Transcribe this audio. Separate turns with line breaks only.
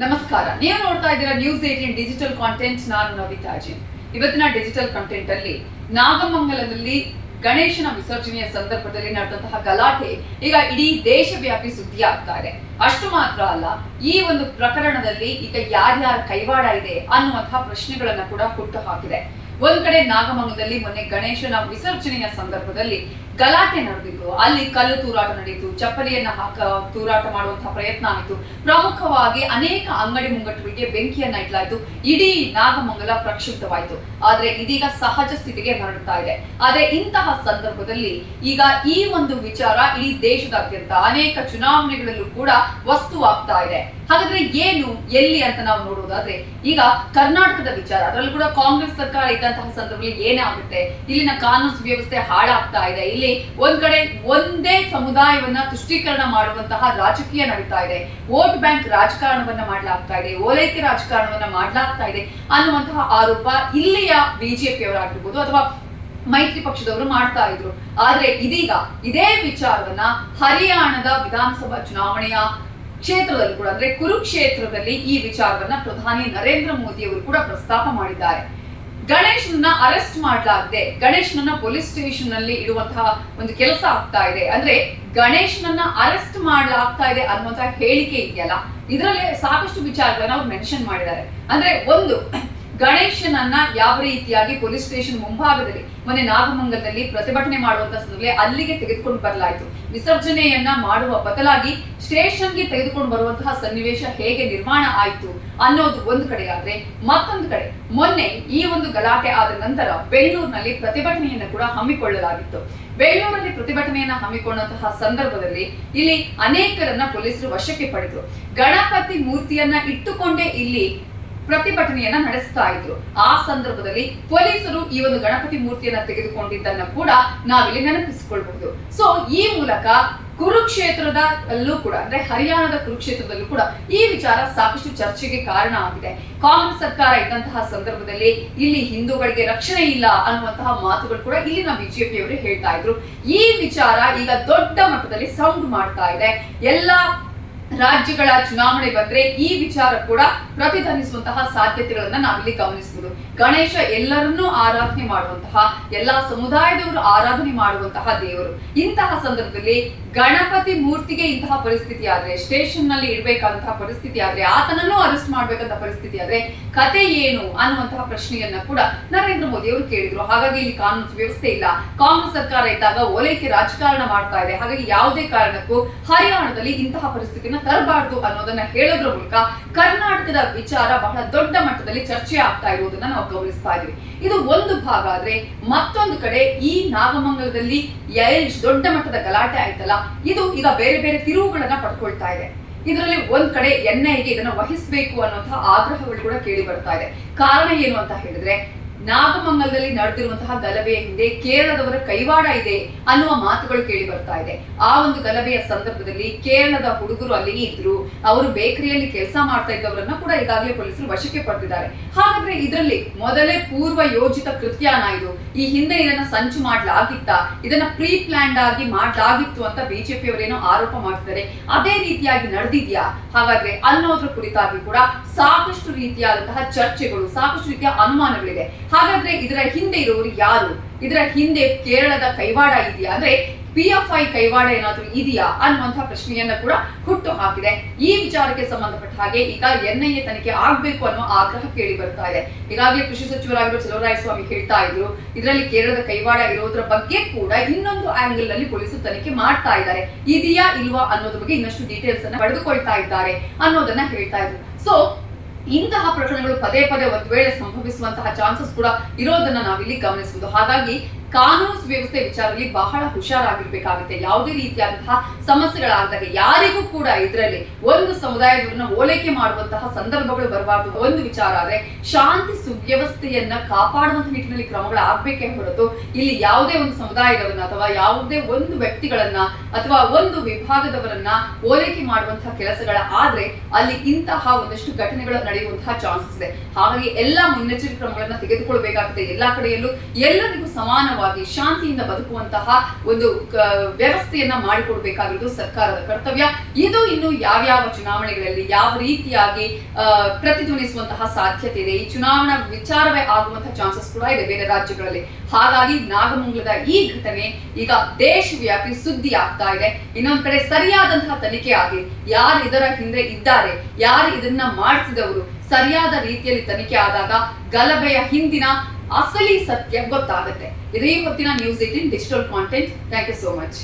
ನಮಸ್ಕಾರ. ನೀವು ನೋಡ್ತಾ ಇದ್ದೀರಾ ನ್ಯೂಸ್ 18 ಡಿಜಿಟಲ್ ಕಾಂಟೆಂಟ್. ನಾನು ನವಿತಾ ಜೈನ್. ಇವತ್ತಿನ ಡಿಜಿಟಲ್ ಕಾಂಟೆಂಟ್ ಅಲ್ಲಿ ನಾಗಮಂಗಲದಲ್ಲಿ ಗಣೇಶನ ವಿಸರ್ಜನೆಯ ಸಂದರ್ಭದಲ್ಲಿ ನಡೆದಂತಹ ಗಲಾಟೆ ಈಗ ಇಡೀ ದೇಶವ್ಯಾಪಿ ಸುದ್ದಿ ಆಗ್ತಾ ಇದೆ. ಅಷ್ಟು ಮಾತ್ರ ಅಲ್ಲ, ಈ ಒಂದು ಪ್ರಕರಣದಲ್ಲಿ ಈಗ ಯಾರ್ಯಾರ ಕೈವಾಡ ಇದೆ ಅನ್ನುವಂತಹ ಪ್ರಶ್ನೆಗಳನ್ನ ಕೂಡ ಹುಟ್ಟು ಹಾಕಿದೆ. ಒಂದ್ ಕಡೆ ನಾಗಮಂಗಲದಲ್ಲಿ ಮೊನ್ನೆ ಗಣೇಶನ ವಿಸರ್ಜನೆಯ ಸಂದರ್ಭದಲ್ಲಿ ಗಲಾಟೆ ನಡೆದಿತ್ತು. ಅಲ್ಲಿ ಕಲ್ಲು ತೂರಾಟ ನಡೆಯಿತು, ಚಪ್ಪಲಿಯನ್ನ ತೂರಾಟ ಮಾಡುವಂತಹ ಪ್ರಯತ್ನ ಆಯಿತು. ಪ್ರಮುಖವಾಗಿ ಅನೇಕ ಅಂಗಡಿ ಮುಂಗಟ್ಟುಗಳಿಗೆ ಬೆಂಕಿಯನ್ನ ಇಟ್ಲಾಯ್ತು. ಇಡೀ ನಾಗಮಂಗಲ ಪ್ರಕ್ಷುಬ್ಧವಾಯಿತು. ಆದ್ರೆ ಇದೀಗ ಸಹಜ ಸ್ಥಿತಿಗೆ ಮರಳುತ್ತಾ ಇದೆ. ಆದ್ರೆ ಇಂತಹ ಸಂದರ್ಭದಲ್ಲಿ ಈಗ ಈ ಒಂದು ವಿಚಾರ ಇಡೀ ದೇಶದಾದ್ಯಂತ ಅನೇಕ ಚುನಾವಣೆಗಳಲ್ಲೂ ಕೂಡ ವಸ್ತುವಾಗ್ತಾ ಇದೆ. ಹಾಗಾದ್ರೆ ಏನು ಎಲ್ಲಿ ಅಂತ ನಾವು ನೋಡೋದಾದ್ರೆ ಈಗ ಕರ್ನಾಟಕದ ವಿಚಾರ, ಅದರಲ್ಲೂ ಕೂಡ ಕಾಂಗ್ರೆಸ್ ಸರ್ಕಾರ ಇದ್ದಂತಹ ಸಂದರ್ಭದಲ್ಲಿ ಏನಾಗುತ್ತೆ, ಇಲ್ಲಿನ ಕಾನೂನು ಸುವ್ಯವಸ್ಥೆ ಹಾಳಾಗ್ತಾ ಇದೆ. ಇಲ್ಲಿ ಒಂದ್ ಕಡೆ ಒಂದೇ ಸಮುದಾಯವನ್ನ ತುಷ್ಟೀಕರಣ ಮಾಡುವಂತಹ ರಾಜಕೀಯ ನಡೀತಾ ಇದೆ, ವೋಟ್ ಬ್ಯಾಂಕ್ ರಾಜಕಾರಣವನ್ನ ಮಾಡಲಾಗ್ತಾ ಇದೆ, ಓಲೈಕೆ ರಾಜಕಾರಣವನ್ನ ಮಾಡಲಾಗ್ತಾ ಇದೆ ಅನ್ನುವಂತಹ ಆರೋಪ ಇಲ್ಲಿಯ ಬಿಜೆಪಿಯವರಾಗಿರ್ಬೋದು ಅಥವಾ ಮೈತ್ರಿ ಪಕ್ಷದವರು ಮಾಡ್ತಾ ಇದ್ರು. ಆದ್ರೆ ಇದೀಗ ಇದೇ ವಿಚಾರವನ್ನ ಹರಿಯಾಣದ ವಿಧಾನಸಭಾ ಚುನಾವಣೆಯ ಕ್ಷೇತ್ರದಲ್ಲಿ ಕೂಡ ಅಂದ್ರೆ ಕುರುಕ್ಷೇತ್ರದಲ್ಲಿ ಈ ವಿಚಾರವನ್ನ ಪ್ರಧಾನಿ ನರೇಂದ್ರ ಮೋದಿ ಅವರು ಕೂಡ ಪ್ರಸ್ತಾಪ ಮಾಡಿದ್ದಾರೆ. ಗಣೇಶನನ್ನ ಅರೆಸ್ಟ್ ಮಾಡಲಾಗಿದೆ, ಗಣೇಶನನ್ನ ಪೊಲೀಸ್ ಸ್ಟೇಷನ್ ನಲ್ಲಿ ಇಡುವಂತಹ ಒಂದು ಕೆಲಸ ಆಗ್ತಾ ಇದೆ. ಅಂದ್ರೆ ಗಣೇಶನನ್ನ ಅರೆಸ್ಟ್ ಮಾಡಲಾಗ್ತಾ ಇದೆ ಅನ್ನುವಂತಹ ಹೇಳಿಕೆ ಇದೆಯಲ್ಲ, ಇದರಲ್ಲಿ ಸಾಕಷ್ಟು ವಿಚಾರಗಳನ್ನ ಅವ್ರು ಮೆನ್ಷನ್ ಮಾಡಿದ್ದಾರೆ. ಅಂದ್ರೆ ಒಂದು, ಗಣೇಶನನ್ನ ಯಾವ ರೀತಿಯಾಗಿ ಪೊಲೀಸ್ ಸ್ಟೇಷನ್ ಮುಂಭಾಗದಲ್ಲಿ ಮೊನ್ನೆ ನಾಗಮಂಗಲದಲ್ಲಿ ಪ್ರತಿಭಟನೆ ಮಾಡುವಂತ ಸಂದರ್ಭದಲ್ಲಿ ಅಲ್ಲಿಗೆ ತೆಗೆದುಕೊಂಡು ಬರಲಾಯಿತು. ವಿಸರ್ಜನೆಯನ್ನ ಮಾಡುವ ಬದಲಾಗಿ ಸ್ಟೇಷನ್ಗೆ ತೆಗೆದುಕೊಂಡು ಬರುವಂತಹ ಸನ್ನಿವೇಶ ಹೇಗೆ ನಿರ್ಮಾಣ ಆಯಿತು ಅನ್ನೋದು ಒಂದು ಕಡೆ ಆದ್ರೆ, ಮತ್ತೊಂದು ಕಡೆ ಮೊನ್ನೆ ಈ ಒಂದು ಗಲಾಟೆ ಆದ ನಂತರ ಬೆಂಗಳೂರಿನಲ್ಲಿ ಪ್ರತಿಭಟನೆಯನ್ನ ಕೂಡ ಹಮ್ಮಿಕೊಳ್ಳಲಾಗಿತ್ತು. ಬೆಂಗಳೂರಲ್ಲಿ ಪ್ರತಿಭಟನೆಯನ್ನ ಹಮ್ಮಿಕೊಂಡಂತಹ ಸಂದರ್ಭದಲ್ಲಿ ಇಲ್ಲಿ ಅನೇಕರನ್ನ ಪೊಲೀಸರು ವಶಕ್ಕೆ ಪಡೆದರು. ಗಣಪತಿ ಮೂರ್ತಿಯನ್ನ ಇಟ್ಟುಕೊಂಡೇ ಇಲ್ಲಿ ಪ್ರತಿಭಟನೆಯನ್ನ ನಡೆಸ್ತಾ ಇದ್ರು. ಆ ಸಂದರ್ಭದಲ್ಲಿ ಪೊಲೀಸರು ಈ ಒಂದು ಗಣಪತಿ ಮೂರ್ತಿಯನ್ನ ತೆಗೆದುಕೊಂಡಿದ್ದನ್ನ ಕೂಡ ನಾವಿಲ್ಲಿ ನೆನಪಿಸಿಕೊಳ್ಬಹುದು. ಸೊ ಈ ಮೂಲಕ ಕುರುಕ್ಷೇತ್ರದಲ್ಲೂ ಕೂಡ ಅಂದ್ರೆ ಹರಿಯಾಣದ ಕುರುಕ್ಷೇತ್ರದಲ್ಲೂ ಕೂಡ ಈ ವಿಚಾರ ಸಾಕಷ್ಟು ಚರ್ಚೆಗೆ ಕಾರಣ ಆಗಿದೆ. ಕಾಂಗ್ರೆಸ್ ಸರ್ಕಾರ ಇದ್ದಂತಹ ಸಂದರ್ಭದಲ್ಲಿ ಇಲ್ಲಿ ಹಿಂದೂಗಳಿಗೆ ರಕ್ಷಣೆ ಇಲ್ಲ ಅನ್ನುವಂತಹ ಮಾತುಗಳು ಕೂಡ ಇಲ್ಲಿನ ಬಿಜೆಪಿಯವರು ಹೇಳ್ತಾ ಇದ್ರು. ಈ ವಿಚಾರ ಈಗ ದೊಡ್ಡ ಮಟ್ಟದಲ್ಲಿ ಸೌಂಡ್ ಮಾಡ್ತಾ ಇದೆ. ಎಲ್ಲಾ ರಾಜ್ಯಗಳ ಚುನಾವಣೆ ಬಂದ್ರೆ ಈ ವಿಚಾರ ಕೂಡ ಪ್ರತಿಧ್ವನಿಸುವಂತಹ ಸಾಧ್ಯತೆಗಳನ್ನ ನಾವಿಲ್ಲಿ ಗಮನಿಸಬಹುದು. ಗಣೇಶ ಎಲ್ಲರನ್ನೂ ಆರಾಧನೆ ಮಾಡುವಂತಹ, ಎಲ್ಲಾ ಸಮುದಾಯದವರು ಆರಾಧನೆ ಮಾಡುವಂತಹ ದೇವರು. ಇಂತಹ ಸಂದರ್ಭದಲ್ಲಿ ಗಣಪತಿ ಮೂರ್ತಿಗೆ ಇಂತಹ ಪರಿಸ್ಥಿತಿ ಆದ್ರೆ, ಸ್ಟೇಷನ್ ನಲ್ಲಿ ಇಡಬೇಕಾದಂತಹ ಪರಿಸ್ಥಿತಿ ಆದ್ರೆ, ಆತನನ್ನು ಅರೆಸ್ಟ್ ಮಾಡ್ಬೇಕಂತ ಪರಿಸ್ಥಿತಿ ಆದ್ರೆ ಕತೆ ಏನು ಅನ್ನುವಂತಹ ಪ್ರಶ್ನೆಯನ್ನ ಕೂಡ ನರೇಂದ್ರ ಮೋದಿ ಅವರು ಕೇಳಿದ್ರು. ಹಾಗಾಗಿ ಇಲ್ಲಿ ಕಾನೂನು ಸುವ್ಯವಸ್ಥೆ ಇಲ್ಲ, ಕಾಂಗ್ರೆಸ್ ಸರ್ಕಾರ ಇದ್ದಾಗ ಓಲೈಕೆ ರಾಜಕಾರಣ ಮಾಡ್ತಾ ಇದೆ, ಹಾಗಾಗಿ ಯಾವುದೇ ಕಾರಣಕ್ಕೂ ಹರಿಯಾಣದಲ್ಲಿ ಇಂತಹ ಪರಿಸ್ಥಿತಿನ ತರಬಾರ್ದು ಅನ್ನೋದನ್ನ ಹೇಳೋದ್ರ ಮೂಲಕ ಕರ್ನಾಟಕದ ವಿಚಾರ ಬಹಳ ದೊಡ್ಡ ಮಟ್ಟದಲ್ಲಿ ಚರ್ಚೆ ಆಗ್ತಾ ಇರುವುದನ್ನ ನಾವು ಗಮನಿಸ್ತಾ ಇದೀವಿ. ಇದು ಒಂದು ಭಾಗ ಆದ್ರೆ, ಮತ್ತೊಂದು ಕಡೆ ಈ ನಾಗಮಂಗಲದಲ್ಲಿ ದೊಡ್ಡ ಮಟ್ಟದ ಗಲಾಟೆ ಆಯ್ತಲ್ಲ, ಇದು ಈಗ ಬೇರೆ ಬೇರೆ ತಿರುವುಗಳನ್ನ ಪಡ್ಕೊಳ್ತಾ ಇದೆ. ಇದರಲ್ಲಿ ಒಂದ್ ಕಡೆ ಎನ್ಐಗೆ ಇದನ್ನ ವಹಿಸಬೇಕು ಅನ್ನುವಂತಹ ಆಗ್ರಹಗಳು ಕೂಡ ಕೇಳಿ ಬರ್ತಾ ಇದೆ. ಕಾರಣ ಏನು ಅಂತ ಹೇಳಿದ್ರೆ, ನಾಗಮಂಗಲದಲ್ಲಿ ನಡೆದಿರುವಂತಹ ಗಲಭೆಯ ಹಿಂದೆ ಕೇರಳದವರ ಕೈವಾಡ ಇದೆ ಅನ್ನುವ ಮಾತುಗಳು ಕೇಳಿ ಬರ್ತಾ ಇದೆ. ಆ ಒಂದು ಗಲಭೆಯ ಸಂದರ್ಭದಲ್ಲಿ ಕೇರಳದ ಹುಡುಗರು ಅಲ್ಲಿ ಇದ್ರು, ಅವರು ಬೇಕರಿಯಲ್ಲಿ ಕೆಲಸ ಮಾಡ್ತಾ ಇದ್ದವರನ್ನ ಕೂಡ ಈಗಾಗಲೇ ಪೊಲೀಸರು ವಶಕ್ಕೆ ಪಡೆದಿದ್ದಾರೆ. ಹಾಗಾದ್ರೆ ಇದರಲ್ಲಿ ಮೊದಲೇ ಪೂರ್ವ ಯೋಜಿತ ಕೃತ್ಯನ ಇದು? ಈ ಹಿಂದೆ ಇದನ್ನ ಸಂಚು ಮಾಡ್ಲಾಗಿತ್ತ, ಇದನ್ನ ಪ್ರೀ ಪ್ಲಾನ್ಡ್ ಆಗಿ ಮಾಡ್ಲಾಗಿತ್ತು ಅಂತ ಬಿಜೆಪಿ ಅವರೇನೋ ಆರೋಪ ಮಾಡ್ತಿದ್ದಾರೆ. ಅದೇ ರೀತಿಯಾಗಿ ನಡೆದಿದ್ಯಾ ಹಾಗಾದ್ರೆ ಅನ್ನೋದ್ರ ಕುರಿತಾಗಿ ಕೂಡ ಸಾಕಷ್ಟು ರೀತಿಯಾದಂತಹ ಚರ್ಚೆಗಳು, ಸಾಕಷ್ಟು ರೀತಿಯ ಅನುಮಾನಗಳಿದೆ. ಹಾಗಾದ್ರೆ ಇದರ ಹಿಂದೆ ಇರೋರು ಯಾರು? ಇದರ ಹಿಂದೆ ಕೇರಳದ ಕೈವಾಡ ಇದೆಯಾ, ಅಂದ್ರೆ PFI ಕೈವಾಡ ಏನಾದ್ರೂ ಇದೆಯಾ ಅನ್ನುವಂತಹ ಪ್ರಶ್ನೆಯನ್ನ ಕೂಡ ಹುಟ್ಟು ಹಾಕಿದೆ. ಈ ವಿಚಾರಕ್ಕೆ ಸಂಬಂಧಪಟ್ಟ ಹಾಗೆ ಈಗ NIA ತನಿಖೆ ಆಗ್ಬೇಕು ಅನ್ನೋ ಆಗ್ರಹ ಕೇಳಿ ಬರ್ತಾ ಇದೆ. ಈಗಾಗಲೇ ಕೃಷಿ ಸಚಿವರಾಗಿರುವ ಚಲುವರಾಯಸ್ವಾಮಿ ಹೇಳ್ತಾ ಇದ್ರು, ಇದರಲ್ಲಿ ಕೇರಳದ ಕೈವಾಡ ಇರೋದ್ರ ಬಗ್ಗೆ ಕೂಡ ಇನ್ನೊಂದು ಆಂಗಲ್ ನಲ್ಲಿ ಪೊಲೀಸರು ತನಿಖೆ ಮಾಡ್ತಾ ಇದ್ದಾರೆ. ಇದೆಯಾ ಇಲ್ವಾ ಅನ್ನೋದ್ರ ಬಗ್ಗೆ ಇನ್ನಷ್ಟು ಡೀಟೇಲ್ಸ್ ಅನ್ನ ಪಡೆದುಕೊಳ್ತಾ ಇದ್ದಾರೆ ಅನ್ನೋದನ್ನ ಹೇಳ್ತಾ ಇದ್ರು. ಸೊ ಇಂತಹ ಪ್ರಕರಣಗಳು ಪದೇ ಪದೇ ಒಂದು ವೇಳೆ ಸಂಭವಿಸುವಂತಹ ಚಾನ್ಸಸ್ ಕೂಡ ಇರೋದನ್ನ ನಾವಿಲ್ಲಿ ಗಮನಿಸಬಹುದು. ಹಾಗಾಗಿ ಕಾನೂನು ಸುವ್ಯವಸ್ಥೆ ವಿಚಾರದಲ್ಲಿ ಬಹಳ ಹುಷಾರಾಗಿರ್ಬೇಕಾಗುತ್ತೆ. ಯಾವುದೇ ರೀತಿಯಾದಂತಹ ಸಮಸ್ಯೆಗಳಾದಾಗ ಯಾರಿಗೂ ಕೂಡ ಇದರಲ್ಲಿ ಒಂದು ಸಮುದಾಯದವರನ್ನ ಓಲೈಕೆ ಮಾಡುವಂತಹ ಸಂದರ್ಭಗಳು ಬರಬಾರದು. ಒಂದು ವಿಚಾರ ಆದ್ರೆ, ಶಾಂತಿ ಸುವ್ಯವಸ್ಥೆಯನ್ನ ಕಾಪಾಡುವಂತ ನಿಟ್ಟಿನಲ್ಲಿ ಕ್ರಮಗಳಾಗಬೇಕೇ ಹೊರತು ಇಲ್ಲಿ ಯಾವುದೇ ಒಂದು ಸಮುದಾಯದವರನ್ನ ಅಥವಾ ಯಾವುದೇ ಒಂದು ವ್ಯಕ್ತಿಗಳನ್ನ ಅಥವಾ ಒಂದು ವಿಭಾಗದವರನ್ನ ಓಲೈಕೆ ಮಾಡುವಂತಹ ಕೆಲಸಗಳ ಆದ್ರೆ ಅಲ್ಲಿ ಇಂತಹ ಒಂದಷ್ಟು ಘಟನೆಗಳು ನಡೆಯುವಂತಹ ಚಾನ್ಸಸ್ ಇದೆ. ಹಾಗಾಗಿ ಎಲ್ಲಾ ಮುನ್ನೆಚ್ಚರಿಕೆ ಕ್ರಮಗಳನ್ನ ತೆಗೆದುಕೊಳ್ಬೇಕಾಗುತ್ತೆ. ಎಲ್ಲಾ ಕಡೆಯಲ್ಲೂ ಎಲ್ಲರಿಗೂ ಸಮಾನವಾಗಿ ಸಮಾಧಾನವಾಗಿ ಶಾಂತಿಯಿಂದ ಬದುಕುವಂತಹ ಒಂದು ವ್ಯವಸ್ಥೆಯನ್ನ ಮಾಡಿಕೊಡ್ಬೇಕಾಗಿರೋದು ಸರ್ಕಾರದ ಕರ್ತವ್ಯ. ಇದು ಇನ್ನು ಯಾವ್ಯಾವ ಚುನಾವಣೆಗಳಲ್ಲಿ ಯಾವ ರೀತಿಯಾಗಿ ಪ್ರತಿಧ್ವನಿಸುವಂತಹ ಸಾಧ್ಯತೆ ಇದೆ, ಈ ಚುನಾವಣಾ ವಿಚಾರವೇ ಆಗುವಂತಹ ಚಾನ್ಸಸ್ ಕೂಡ ಇದೆ ಬೇರೆ ರಾಜ್ಯಗಳಲ್ಲಿ. ಹಾಗಾಗಿ ನಾಗಮಂಗಲದ ಈ ಘಟನೆ ಈಗ ದೇಶವ್ಯಾಪಿ ಸುದ್ದಿ ಆಗ್ತಾ ಇದೆ. ಇನ್ನೊಂದ್ ಕಡೆ ಸರಿಯಾದಂತಹ ತನಿಖೆ ಆಗಿ ಯಾರು ಇದರ ಹಿಂದೆ ಇದ್ದಾರೆ, ಯಾರು ಇದನ್ನ ಮಾಡಿಸಿದವರು, ಸರಿಯಾದ ರೀತಿಯಲ್ಲಿ ತನಿಖೆ ಆದಾಗ ಗಲಭೆಯ ಹಿಂದಿನ ಅಸಲಿ ಸತ್ಯ ಗೊತ್ತಾಗುತ್ತೆ. ಇದೇ ಹೊತ್ತಿನ news 18 digital content. Thank you so much.